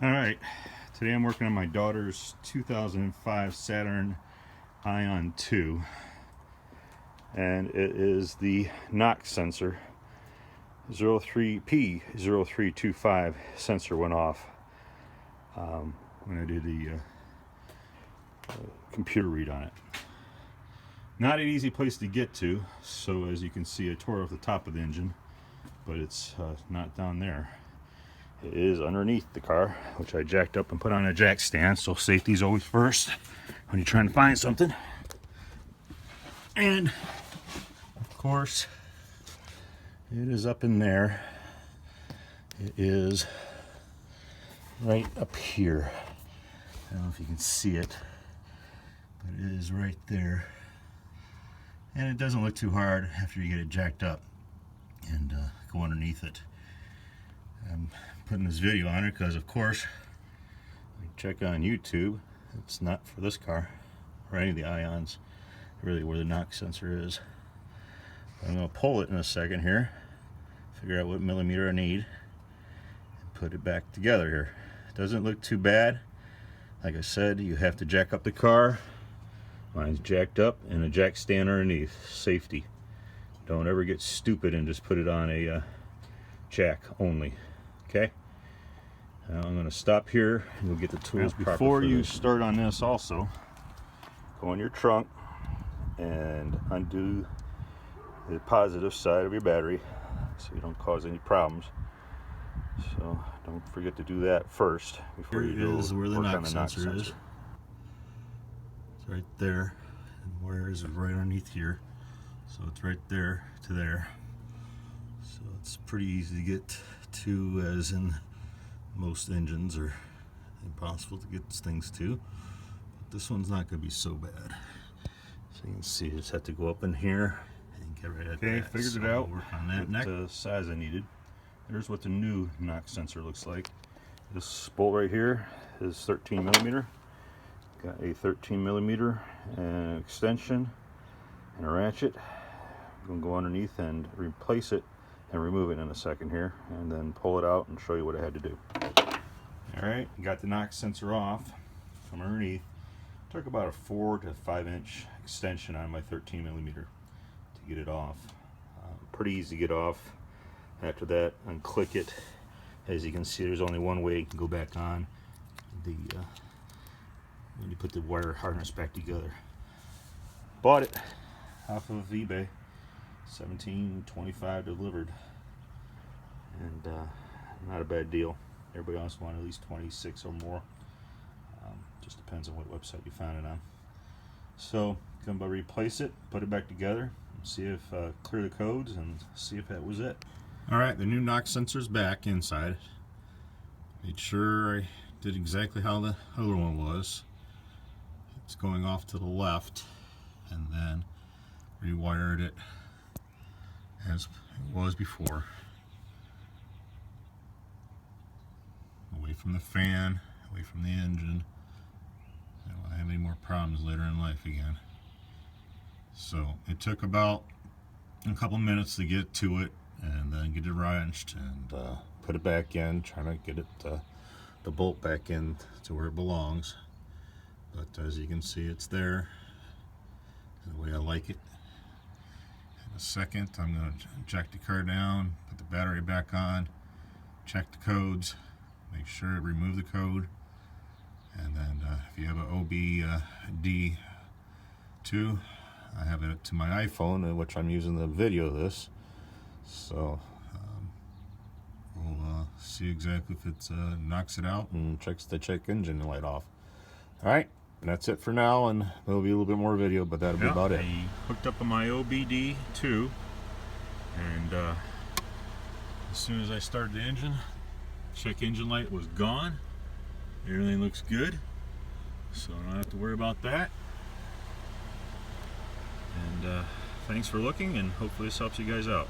Alright, today I'm working on my daughter's 2005 Saturn Ion 2, and it is the knock sensor. 03P0325 sensor went off when I did the computer read on it. Not an easy place to get to, so as you can see I tore off the top of the engine, but it's not down there. It is underneath the car, which I jacked up and put on a jack stand, so safety's always first when you're trying to find something. And of course it is up in there. It is right up here. I don't know if you can see it, but it is right there. And it doesn't look too hard after you get it jacked up and go underneath it. I'm putting this video on it because, of course, when you check on YouTube, it's not for this car or any of the Ions, really where the knock sensor is. But I'm going to pull it in a second here, figure out what millimeter I need, and put it back together here. It doesn't look too bad. Like I said, you have to jack up the car. Mine's jacked up and a jack stand underneath. Safety. Don't ever get stupid and just put it on a jack only. Okay? Now I'm going to stop here and we'll get the tools proper. Before you start on this, also go in your trunk and undo the positive side of your battery so you don't cause any problems. So don't forget to do that first before you go where the knock sensor is. It's right there, and where is it? Right underneath here. So it's right there to there. So it's pretty easy to get to, as in most engines are impossible to get things to. But this one's not going to be so bad. So you can see, you just have to go up in here and get right at that. Okay, figured it out. Work on that next. The size I needed. Here's what the new knock sensor looks like. This bolt right here is 13 millimeter. Got a 13 millimeter and extension and a ratchet. I'm going to go underneath and replace it and remove it in a second here, and then pull it out and show you what I had to do. Alright, got the knock sensor off from underneath. Took about a 4 to 5 inch extension on my 13 millimeter to get it off. Pretty easy to get off. After that, unclick it. As you can see, there's only one way it can go back on. When you put the wire harness back together. Bought it off of eBay, $17.25 delivered, and not a bad deal. Everybody else wanted at least 26 or more. Just depends on what website you found it on. So come by, replace it, put it back together, and see if clear the codes and see if that was it. All right, the new knock sensor's back inside. Made sure I did exactly how the other one was. It's going off to the left, and then rewired it as it was before. Away from the fan, away from the engine. I don't have any more problems later in life again. So it took about a couple minutes to get to it, and then get it wrenched and put it back in, trying to get it the bolt back in to where it belongs. But as you can see, it's there the way I like it. In a second, I'm going to jack the car down, put the battery back on, check the codes, make sure to remove the code, and then if you have an OBD2, I have it to my iPhone, in which I'm using the video of this. So we'll see exactly if it knocks it out and checks the check engine light off. Alright, and that's it for now, and there'll be a little bit more video, but that'll be about it. I hooked up on my OBD2, and as soon as I started the engine, check engine light was gone. Everything looks good, so I don't have to worry about that. And thanks for looking, and hopefully this helps you guys out.